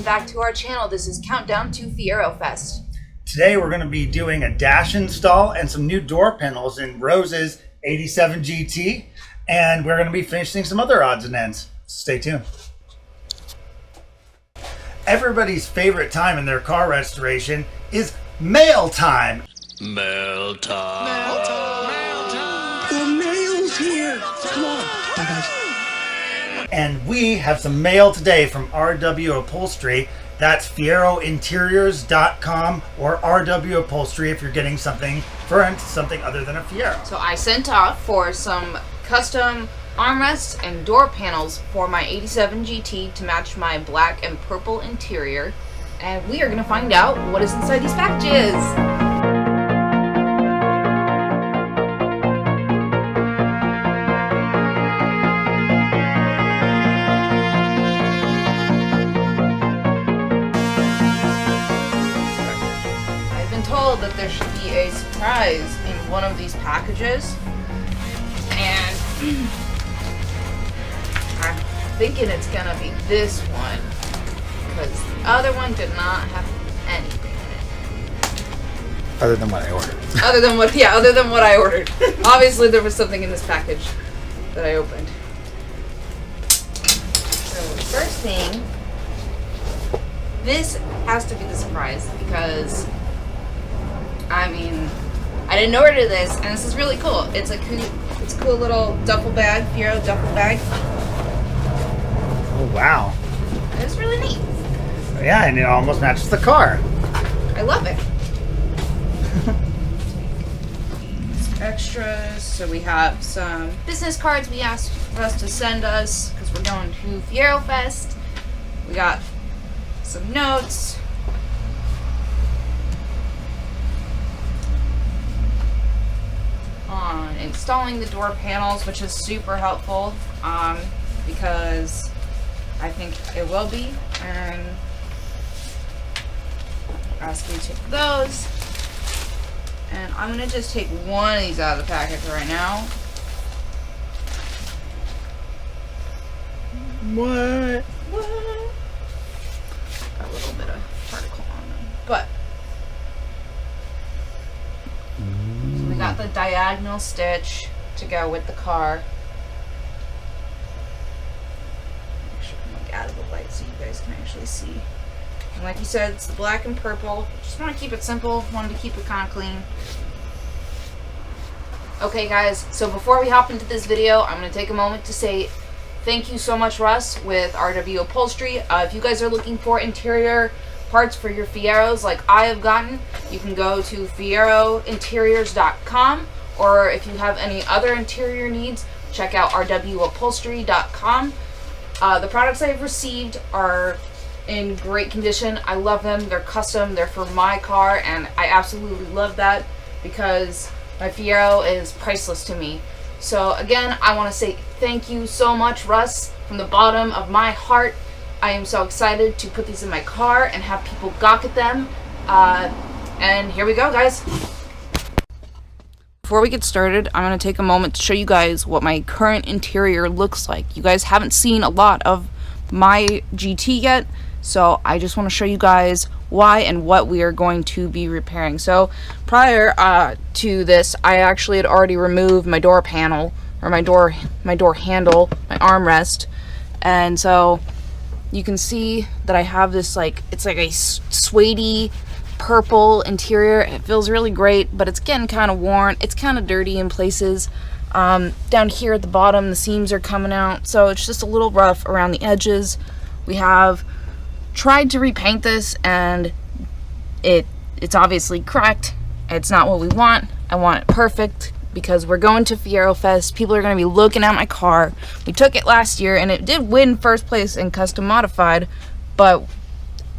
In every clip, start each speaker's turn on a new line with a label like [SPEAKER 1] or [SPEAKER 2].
[SPEAKER 1] back to our channel. This is Countdown to FIEROFEST.
[SPEAKER 2] Today we're going to be doing a dash install and some new door panels in Rose's 87 GT, and we're going to be finishing some other odds and ends. Stay tuned. Everybody's favorite time in their car restoration is mail time.
[SPEAKER 3] Mail time.
[SPEAKER 4] Mail time. Mail time. The mail's here. Come on. Bye, guys.
[SPEAKER 2] And we have some mail today from RW Upholstery. That's FIEROinteriors.com or RW Upholstery if you're getting something for something other than a Fiero.
[SPEAKER 1] So I sent off for some custom armrests and door panels for my 87 GT to match my black and purple interior. And we are going to find out what is inside these packages. Told that there should be a surprise in one of these packages, and I'm thinking it's gonna be this one because the other one did not have anything in it.
[SPEAKER 2] Other than what I ordered.
[SPEAKER 1] other than what I ordered. Obviously there was something in this package that I opened. So the first thing, this has to be the surprise because I mean, I didn't order this, and this is really cool. It's a cool little duffel bag, Fiero duffel bag.
[SPEAKER 2] Oh, wow.
[SPEAKER 1] It's really neat.
[SPEAKER 2] Yeah, and it almost matches the car.
[SPEAKER 1] I love it. Extras. So we have some business cards we asked for us to send us because we're going to FIEROFEST. We got some notes. On installing the door panels, which is super helpful because I think it will be, and ask you to take those, and I'm gonna just take one of these out of the package right now.
[SPEAKER 2] What?
[SPEAKER 1] Got a little bit of particle on them, but we got the diagonal stitch to go with the car. Make sure I'm like out of the light so you guys can actually see. And like you said, it's the black and purple. Just want to keep it simple. Wanted to keep it kind of clean. Okay guys, so before we hop into this video, I'm going to take a moment to say thank you so much, Russ, with RW Upholstery. If you guys are looking for interior parts for your Fieros like I have gotten, you can go to FIEROinteriors.com, or if you have any other interior needs, check out RWUpholstery.com. The products I've received are in great condition. I love them. They're custom. They're for my car, and I absolutely love that because my Fiero is priceless to me. So again, I want to say thank you so much, Russ, from the bottom of my heart. I am so excited to put these in my car and have people gawk at them. And here we go, guys. Before we get started, I'm going to take a moment to show you guys what my current interior looks like. You guys haven't seen a lot of my GT yet, so I just want to show you guys why and what we are going to be repairing. So prior to this, I actually had already removed my door panel, or my door handle, my armrest, and so you can see that I have this it's like a suede purple interior. It feels really great, but it's getting kind of worn. It's kind of dirty in places. Down here at the bottom, the seams are coming out, so it's just a little rough around the edges. We have tried to repaint this, and it's obviously cracked. It's not what we want. I want it perfect because we're going to FIEROFEST. People are going to be looking at my car. We took it last year, and it did win first place in custom modified, but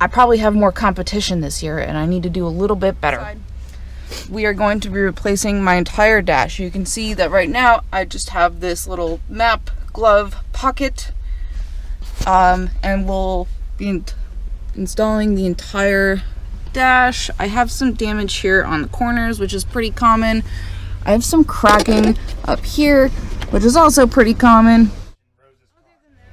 [SPEAKER 1] I probably have more competition this year, and I need to do a little bit better. We are going to be replacing my entire dash. You can see that right now I just have this little map glove pocket, and we'll be installing the entire dash. I have some damage here on the corners, which is pretty common. I have some cracking up here, which is also pretty common.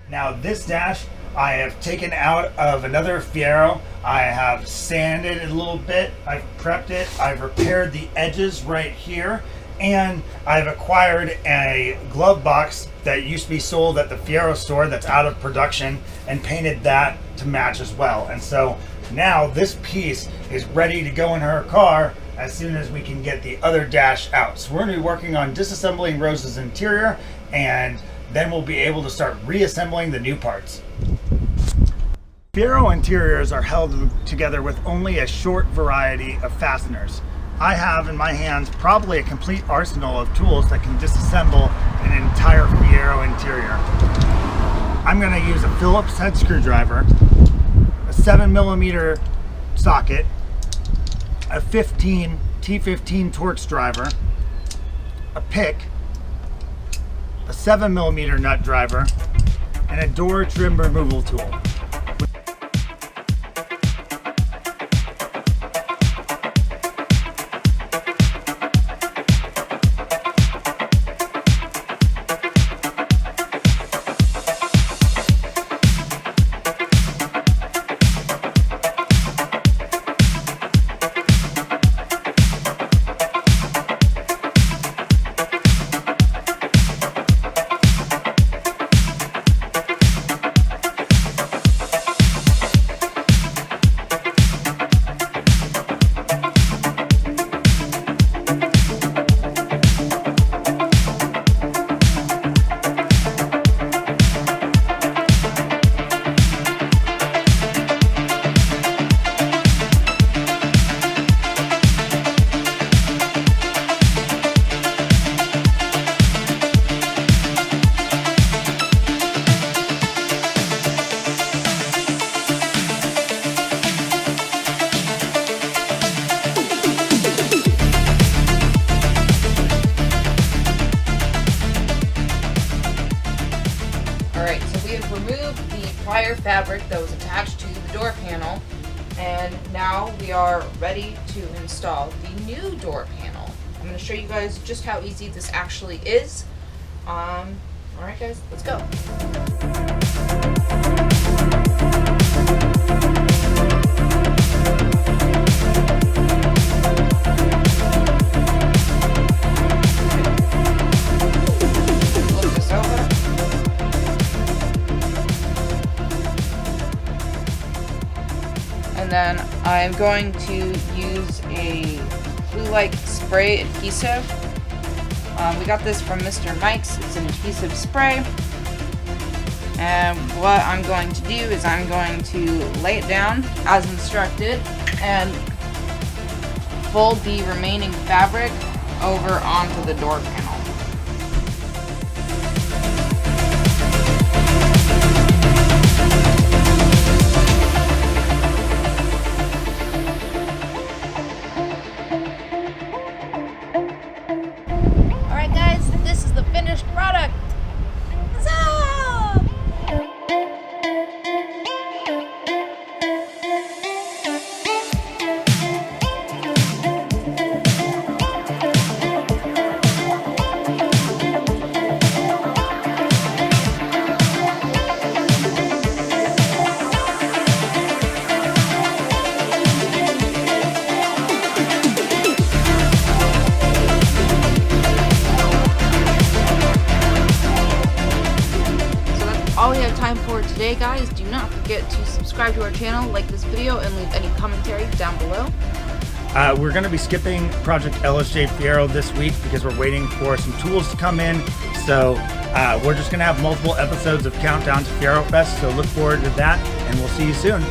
[SPEAKER 2] Now this dash I have taken out of another Fiero. I have sanded it a little bit. I've prepped it. I've repaired the edges right here. And I've acquired a glove box that used to be sold at the Fiero store that's out of production and painted that to match as well. And so now this piece is ready to go in her car as soon as we can get the other dash out. So we're going to be working on disassembling Rose's interior, and then we'll be able to start reassembling the new parts. Fiero interiors are held together with only a short variety of fasteners. I have in my hands probably a complete arsenal of tools that can disassemble an entire Fiero interior. I'm going to use a Phillips head screwdriver, a 7mm socket, a T15 Torx driver, a pick, a 7mm nut driver, and a door trim removal tool.
[SPEAKER 1] Alright, so we have removed the prior fabric that was attached to the door panel, and now we are ready to install the new door panel. I'm going to show you guys just how easy this actually is. Alright guys, let's go. And then I'm going to use a glue-like spray adhesive. We got this from Mr. Mike's. It's an adhesive spray. And what I'm going to do is I'm going to lay it down as instructed and fold the remaining fabric over onto the door panel. All we have time for today, guys. Do not forget to subscribe to our channel, like this video, and leave any commentary down below.
[SPEAKER 2] We're going to be skipping Project LSJ Fiero this week because we're waiting for some tools to come in. So we're just going to have multiple episodes of Countdown to FIEROFEST. So look forward to that, and we'll see you soon.